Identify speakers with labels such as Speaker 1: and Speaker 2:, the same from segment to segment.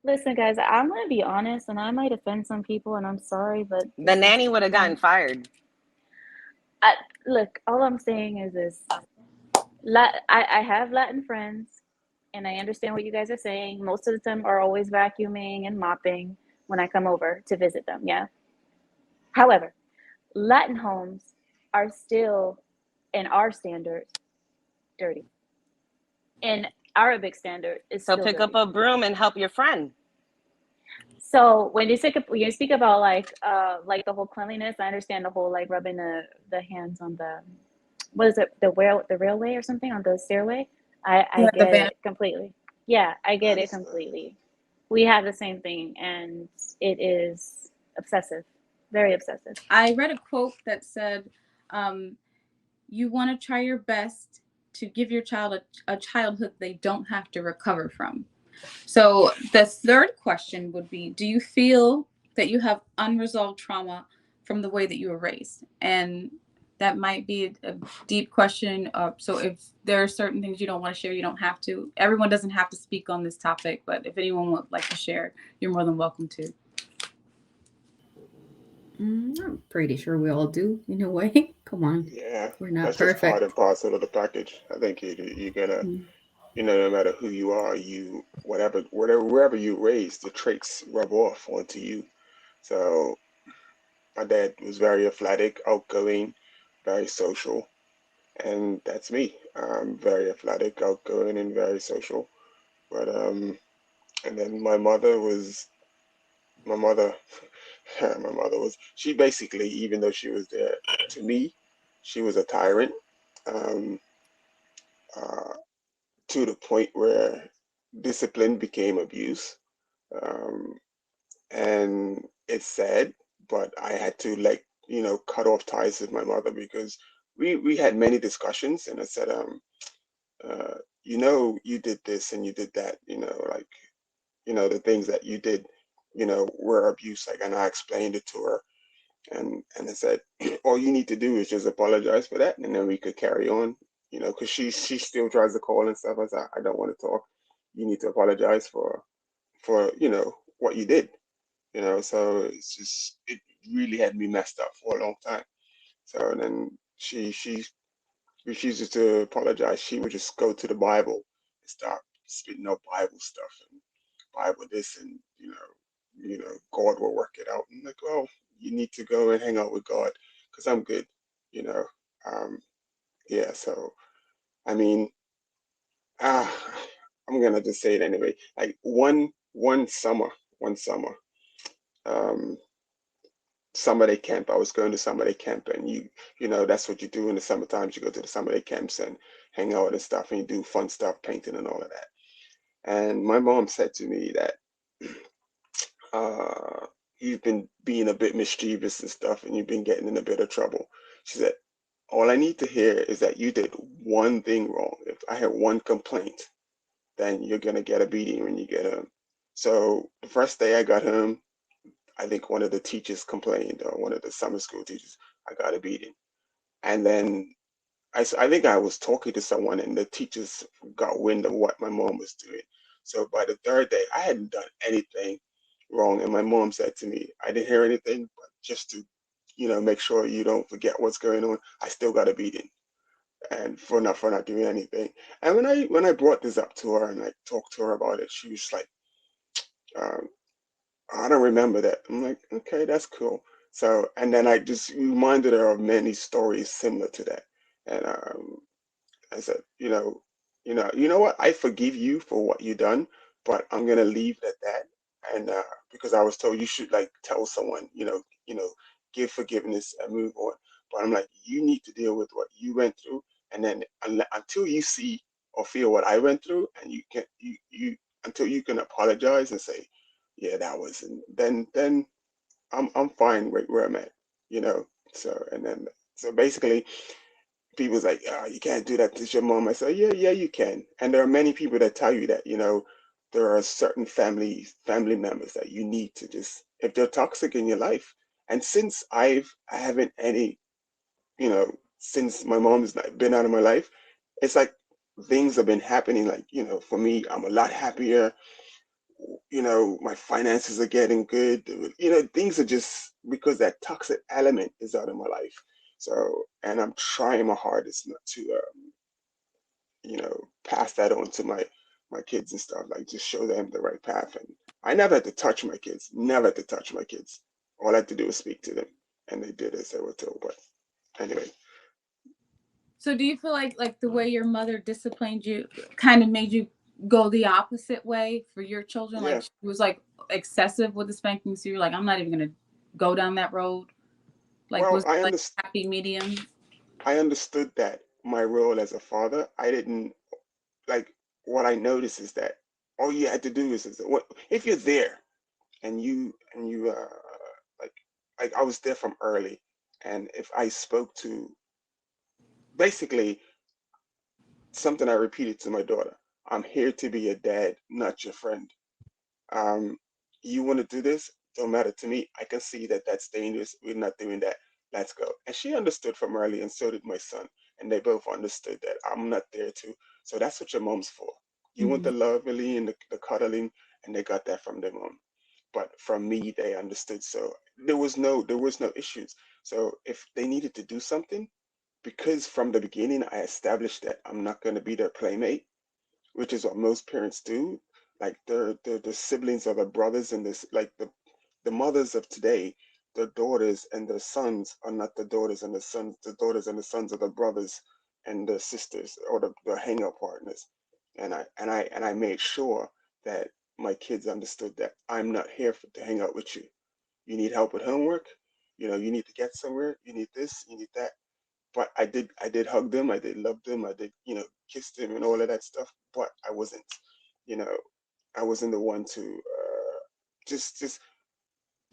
Speaker 1: Listen, guys, I'm gonna be honest, and I might offend some people, and I'm sorry, but
Speaker 2: The
Speaker 1: this is
Speaker 2: nanny would have gotten
Speaker 1: um,
Speaker 2: fired.
Speaker 1: I, look. All I'm saying is this: I have Latin friends, and I understand what you guys are saying. Most of the time, are always vacuuming and mopping when I come over to visit them. Yeah. However, Latin homes are still, in our standards, dirty. In Arabic standard, is
Speaker 2: So
Speaker 1: still
Speaker 2: pick up
Speaker 1: dirty.
Speaker 2: a broom and help your friend.
Speaker 1: So when you speak about like the whole cleanliness, I understand the whole like rubbing the hands on the, what is it, the railway or something, on the stairway. I
Speaker 3: Yeah, the
Speaker 1: get
Speaker 3: van.
Speaker 1: it completely. Yeah, I
Speaker 4: I
Speaker 1: get it
Speaker 4: understand.
Speaker 1: completely. We have the same thing, and it is obsessive, very obsessive.
Speaker 3: I read a quote that said, um, "You want to try your best to give your child a childhood they don't have to recover from." So the third question would be, do you feel that you have unresolved trauma from the way that you were raised? And that might be a deep question. So if there are certain things you don't want to share, you don't have to. Everyone doesn't have to speak on this topic, but if anyone would like to share, you're more than welcome to.
Speaker 5: I'm pretty sure we all do in a way. Come on,
Speaker 4: Yeah,
Speaker 5: we're not
Speaker 4: that's just part
Speaker 5: perfect.
Speaker 4: and parcel of the package. I think you're gonna,
Speaker 5: Mm.
Speaker 4: no matter who you are, you whatever wherever you raised, the traits rub off onto you. So my dad was very athletic, outgoing, very social, and that's me. I'm very athletic, outgoing, and very social. But and then my mother, my mother was, she basically, even though she was there to me, she was a tyrant. Um, uh, to the point where discipline became abuse. Um, and it's sad, but I had to, like, cut off ties with my mother because we had many discussions, and I said, uh, you did this and you did that, like, the things that you did, were abuse. Like, and I explained it to her, and I said, all you need to do is just apologize for that, and then we could carry on. Because she still tries to call and stuff. I said, I don't want to talk. You need to apologize for what you did. So it's just, it really had me messed up for a long time. So then she refuses to apologize. She would just go to the Bible and start spitting out Bible stuff and Bible this, and God will work it out. And like, well, you need to go and hang out with God because I'm good. You know, um, yeah. So I mean, ah, I'm gonna just say it anyway. Like one summer, um, summer day camp. I was going to summer day camp, and that's what you do in the summer times. You go to the summer day camps and hang out and stuff, and you do fun stuff, painting and all of that. And my mom said to me that you've been being a bit mischievous and stuff, and you've been getting in a bit of trouble. She said, all I need to hear is that you did one thing wrong. If I had one complaint, then you're gonna get a beating when you get home. So the first day I got home, I think one of the teachers complained, or one of the summer school teachers. I got a beating. And then I think I was talking to someone, and the teachers got wind of what my mom was doing. So by the third day, I hadn't done anything wrong. And my mom said to me, I didn't hear anything, but just to, make sure you don't forget what's going on, I still got a beating. And for not doing anything. And when I brought this up to her and I talked to her about it, she was like, um, I don't remember that. I'm like, okay, that's cool. So, and then I just reminded her of many stories similar to that. And I said, you know what? I forgive you for what you done, but I'm gonna leave it at that. And because I was told you should, like, tell someone, give forgiveness and move on. But I'm like, you need to deal with what you went through, and then until you see or feel what I went through, and you until you can apologize and say, yeah, that was, and then I'm fine where I'm at, you know. So, and then, so basically, people's like, oh, you can't do that to your mom. I say, yeah, you can. And there are many people that tell you that, there are certain family members that you need to just, if they're toxic in your life. And since I haven't any, since my mom's not been out of my life, it's like things have been happening. Like, for me, I'm a lot happier. my finances are getting good. Things are just because that toxic element is out of my life. So, and I'm trying my hardest not to, pass that on to my kids and stuff. Like, just show them the right path. And I never had to touch my kids. Never had to touch my kids. All I had to do was speak to them, and they did as they were told. But anyway,
Speaker 3: So do you feel like the way your mother disciplined you kind of made you go the opposite way for your children? Like
Speaker 4: yeah.
Speaker 3: she was like excessive with the spanking, so you're like, I'm not even gonna go down that road. Like
Speaker 4: Well,
Speaker 3: was it like happy medium?
Speaker 4: I understood that my role as a father. I didn't like what I noticed is that all you had to do is what if you're there and you like I was there from early, and if I spoke to basically something I repeated to my daughter, I'm here to be your dad, not your friend. Um, you want to do this? Don't matter to me. I can see that that's dangerous. We're not doing that. Let's go. And she understood from early, and so did my son. And they both understood that I'm not there to. So that's what your mom's for. You want
Speaker 3: Mm-hmm.
Speaker 4: the lovely and the cuddling, and they got that from their mom. But from me, they understood. So there was no issues. So if they needed to do something, because from the beginning I established that I'm not going to be their playmate, which is what most parents do. Like the siblings or the brothers and this, like the mothers of today, the daughters and the sons are not the daughters and the sons. The daughters and the sons are the brothers and the sisters or the hang-out partners. And I made sure that my kids understood that I'm not here to hang out with you. You need help with homework. You need to get somewhere. You need this. You need that. But I did hug them, I did love them, I did, kiss them and all of that stuff. But you know, I wasn't the one to just just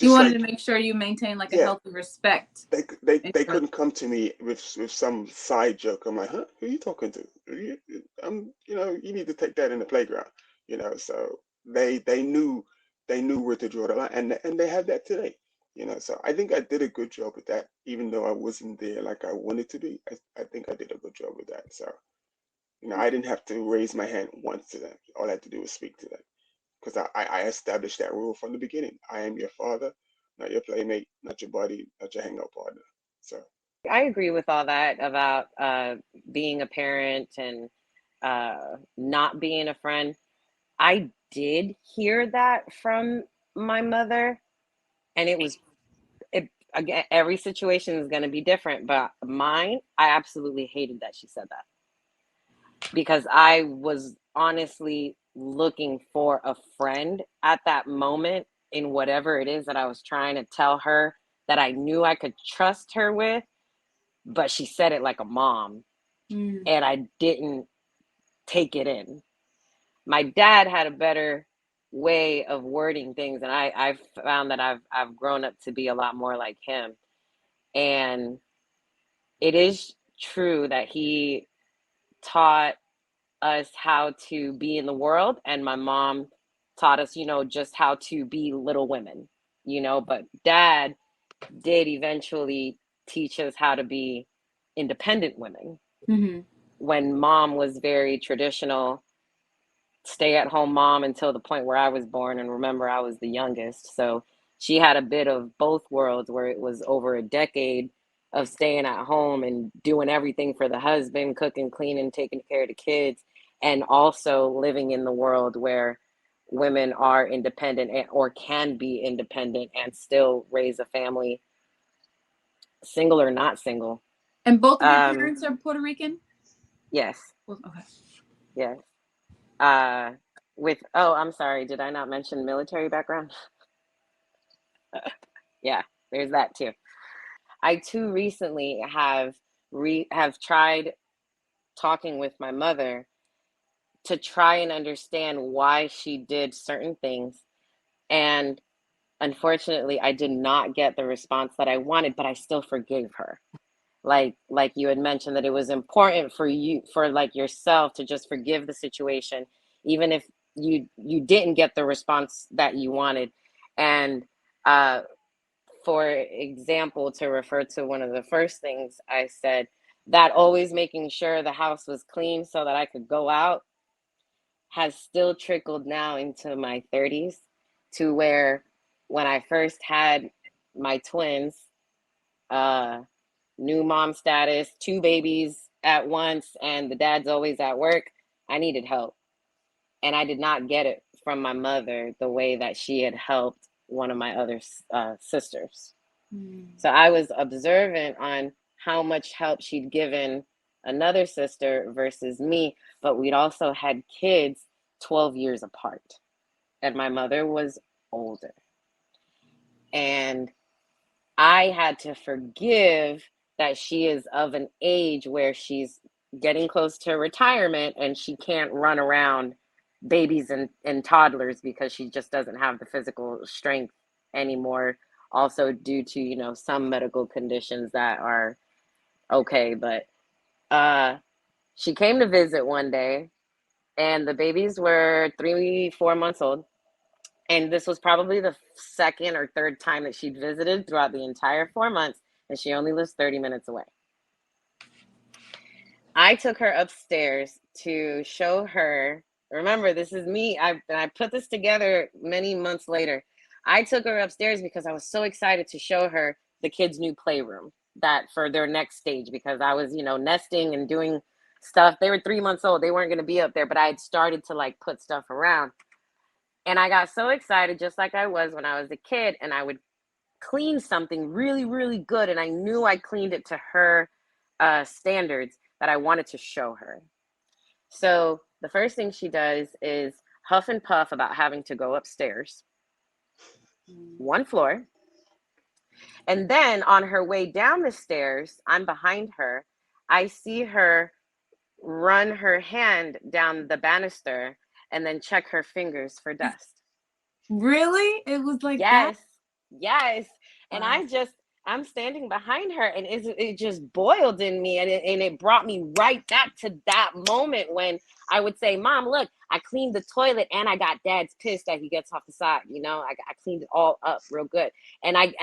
Speaker 3: You
Speaker 4: just
Speaker 3: wanted to
Speaker 4: like,
Speaker 3: make sure you maintain like a
Speaker 4: yeah,
Speaker 3: healthy respect.
Speaker 4: they couldn't come to me with some side joke. I'm like, huh, who are you talking to? You need to take that in the playground. So they knew where to draw the line, and they have that today. So I think I did a good job with that, even though I wasn't there like I wanted to be. I think I did a good job with that. So I didn't have to raise my hand once to them. All I had to do was speak to them, because I established that rule from the beginning. I am your father, not your playmate, not your buddy, not your hangout partner. So
Speaker 2: I agree with all that about being a parent and not being a friend. I did hear that from my mother, and again, every situation is going to be different, but mine, I absolutely hated that she said that, because I was honestly looking for a friend at that moment in whatever it is that I was trying to tell her that I knew I could trust her with, but she said it like a mom,
Speaker 3: Mm.
Speaker 2: and I didn't take it in. My dad had a better way of wording things, and I've found that I've grown up to be a lot more like him. And it is true that he taught us how to be in the world, and my mom taught us, just how to be little women, but dad did eventually teach us how to be independent women.
Speaker 3: Mm-hmm.
Speaker 2: When mom was very traditional, stay at home mom until the point where I was born. And remember, I was the youngest. So she had a bit of both worlds, where it was over a decade of staying at home and doing everything for the husband, cooking, cleaning, taking care of the kids, and also living in the world where women are independent or can be independent and still raise a family, single or not single.
Speaker 3: And both of your
Speaker 2: Um,
Speaker 3: parents are Puerto Rican?
Speaker 2: yes,
Speaker 3: Well, okay.
Speaker 2: yes. Uh, oh, I'm sorry, did I not mention military background? Yeah, there's that too. I too recently have tried talking with my mother to try and understand why she did certain things, and unfortunately I did not get the response that I wanted, but I still forgave her. Like you had mentioned, that it was important for you, for like yourself, to just forgive the situation, even if you didn't get the response that you wanted. And uh for example, to refer to one of the first things I said, that always making sure the house was clean so that I could go out, has still trickled now into my 30s, to where when I first had my twins, uh, new mom status, two babies at once, and the dad's always at work, I needed help. And I did not get it from my mother the way that she had helped one of my other sisters. So I was observant on how much help she'd given another sister versus me, but we'd also had kids 12 years apart. And my mother was older. And I had to forgive that she is of an age where she's getting close to retirement and she can't run around babies and toddlers because she just doesn't have the physical strength anymore. Also, due to, some medical conditions that are okay. But she came to visit one day, and the babies were 3, 4 months old. And this was probably the second or third time that she'd visited throughout the entire 4 months, and she only lives 30 minutes away. I took her upstairs to show her. Remember, this is me. I put this together many months later. I took her upstairs because I was so excited to show her the kids' new playroom, that for their next stage, because I was, nesting and doing stuff. They were 3 months old. They weren't going to be up there, but I had started to like put stuff around. And I got so excited, just like I was when I was a kid, and I would clean something really, really good. And I knew I cleaned it to her standards, that I wanted to show her. So the first thing she does is huff and puff about having to go upstairs, one floor. And then on her way down the stairs, I'm behind her. I see her run her hand down the banister and then check her fingers for dust.
Speaker 3: Really? It was like
Speaker 2: Yes.
Speaker 3: that?
Speaker 2: Yes. And
Speaker 3: Wow.
Speaker 2: I'm standing behind her, and it just boiled in me, and it brought me right back to that moment when I would say, Mom, look, I cleaned the toilet and I got Dad's piss that he gets off the side. I cleaned it all up real good. And I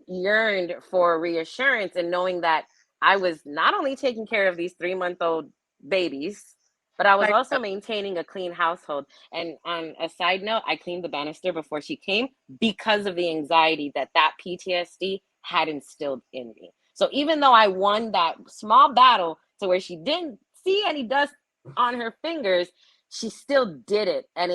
Speaker 2: yearned for reassurance, and knowing that I was not only taking care of these 3-month-old babies, but I was
Speaker 3: Like,
Speaker 2: also maintaining a clean household. And on a side note, I cleaned the banister before she came because of the anxiety that PTSD had instilled in me. So even though I won that small battle to where she didn't see any dust on her fingers, she still did it, and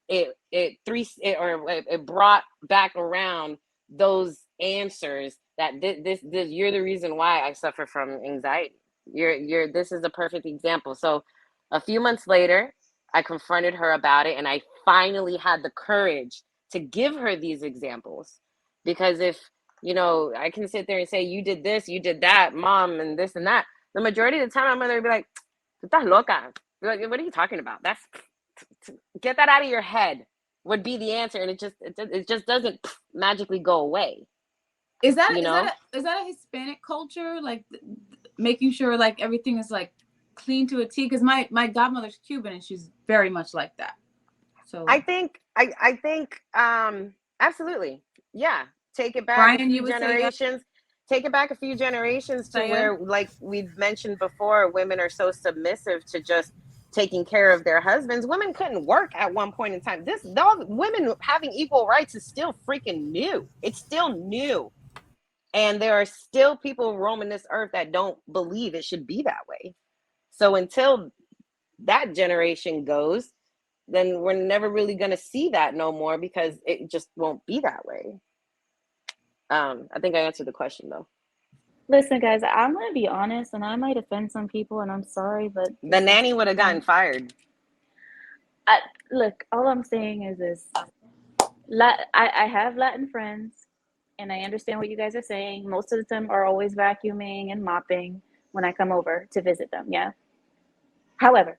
Speaker 2: it brought back around those answers that this you're the reason why I suffer from anxiety. This is a perfect example. So a few months later, I confronted her about it, and I finally had the courage to give her these examples. Because if, I can sit there and say, you did this, you did that, Mom, and this and that, the majority of the time my mother would be like, "Tú estás loca. Like, what are you talking about? That's Get that out of your head," would be the answer. And it just doesn't magically go away.
Speaker 3: is that
Speaker 2: you
Speaker 3: is
Speaker 2: know
Speaker 3: that is that a Hispanic culture? Like making sure like everything is like clean to a T? Because my godmother's Cuban and she's very much like that. So
Speaker 2: I think absolutely. Yeah. Take it back a
Speaker 3: Brian, you
Speaker 2: few
Speaker 3: would say yes?
Speaker 2: generations. Take it back a few generations to
Speaker 3: Saya?
Speaker 2: where, like we've mentioned before, women are so submissive to just taking care of their husbands. Women couldn't work at one point in time. Women having equal rights is still freaking new. It's still new. And there are still people roaming this earth that don't believe it should be that way. So until that generation goes, then we're never really going to see that no more, because it just won't be that way. I think I answered the question though.
Speaker 1: Listen, guys, I'm gonna be honest, and I might offend some people, and I'm sorry, but
Speaker 2: The
Speaker 1: this is
Speaker 2: nanny would have gotten fired.
Speaker 1: I, look. All I'm saying is this: I have Latin friends, and I understand what you guys are saying. Most of the time, are always vacuuming and mopping when I come over to visit them. Yeah. However,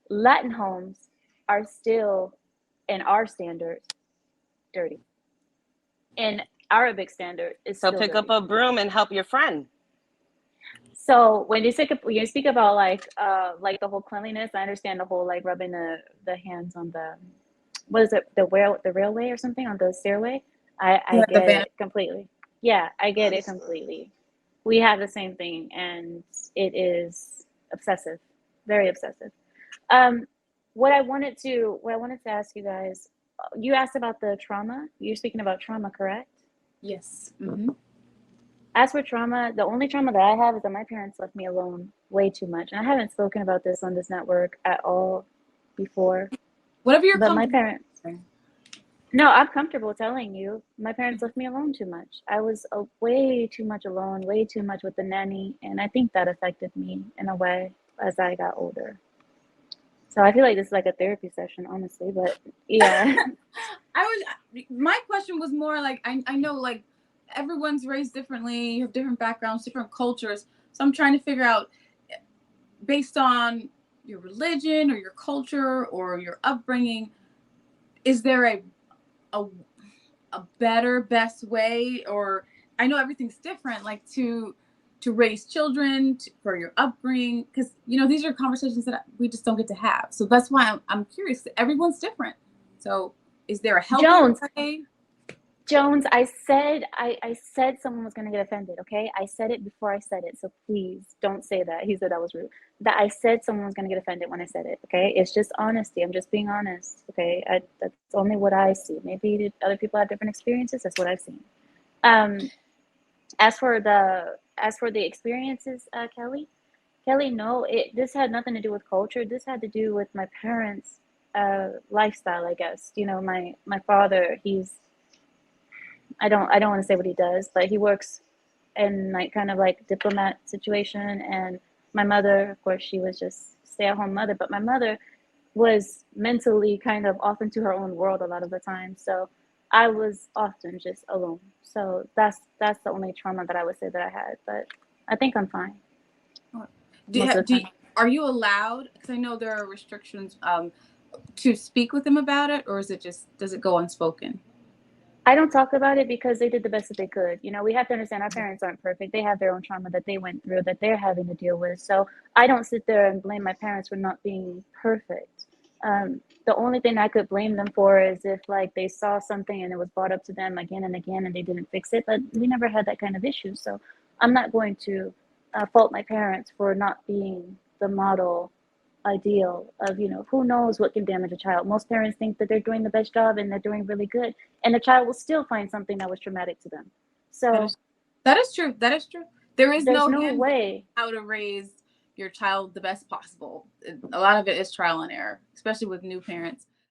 Speaker 1: Latin homes are still, in our standards, dirty. In Arabic standard, is
Speaker 2: So
Speaker 1: still
Speaker 2: pick up
Speaker 1: dirty.
Speaker 2: a broom and help your friend.
Speaker 1: So when you speak about like the whole cleanliness, I understand the whole like rubbing the hands on the, what is it, the railway or something, on the stairway. I
Speaker 3: Yeah, the
Speaker 1: get
Speaker 3: van.
Speaker 1: it completely. Yeah, I get it
Speaker 4: Banister.
Speaker 1: completely. We have the same thing, and it is obsessive, very obsessive. Um, what I wanted to ask you guys, you asked about the trauma. You're speaking about trauma, correct?
Speaker 3: Yes. Mm-hmm.
Speaker 1: As for trauma, the only trauma that I have is that my parents left me alone way too much. And I haven't spoken about this on this network at all before.
Speaker 3: Whatever you're
Speaker 1: But my
Speaker 3: comfortable
Speaker 1: parents,
Speaker 3: with.
Speaker 1: no, I'm comfortable telling you, my parents left me alone too much. I was way too much alone, way too much with the nanny. And I think that affected me in a way as I got older. So I feel like this is like a therapy session, honestly. But yeah.
Speaker 3: My question was more like, I know like everyone's raised differently, you have different backgrounds, different cultures. So I'm trying to figure out, based on your religion or your culture or your upbringing, is there a, a better, best way? Or I know everything's different, like to raise children, for your upbringing, because these are conversations that we just don't get to have. So that's why I'm curious. Everyone's different. So is there a healthier
Speaker 1: Jones,
Speaker 3: way?
Speaker 1: Jones, I said someone was gonna get offended, okay? I said it before I said it, so please don't say that. He said that was rude. That I said someone was gonna get offended when I said it, okay? It's just honesty. I'm just being honest, okay? That's only what I see. Maybe other people have different experiences. That's what I've seen. Um, as for the experiences, Kelly, no, this had nothing to do with culture. This had to do with my parents' lifestyle, I guess. My father, I don't want to say what he does, but he works in like kind of like diplomat situation. And my mother, of course, she was just stay-at-home mother, but my mother was mentally kind of off into her own world a lot of the time. So I was often just alone. So that's the only trauma that I would say that I had. But I think I'm fine
Speaker 3: Do,
Speaker 1: most of the
Speaker 3: do
Speaker 1: time.
Speaker 3: Are you allowed? Because I know there are restrictions to speak with them about it, or is it just, does it go unspoken?
Speaker 1: I don't talk about it because they did the best that they could. We have to understand our parents aren't perfect. They have their own trauma that they went through that they're having to deal with. So I don't sit there and blame my parents for not being perfect. The only thing I could blame them for is if like they saw something and it was brought up to them again and again and they didn't fix it. But we never had that kind of issue. So I'm not going to fault my parents for not being the model ideal of who knows what can damage a child. Most parents think that they're doing the best job and they're doing really good, and the child will still find something that was traumatic to them.
Speaker 3: That
Speaker 1: So
Speaker 3: is that is true. That is true. There is
Speaker 1: there's
Speaker 3: no
Speaker 1: no
Speaker 3: handbook
Speaker 1: way.
Speaker 3: how to raise your child the best possible. A lot of it is trial and error, especially with new parents.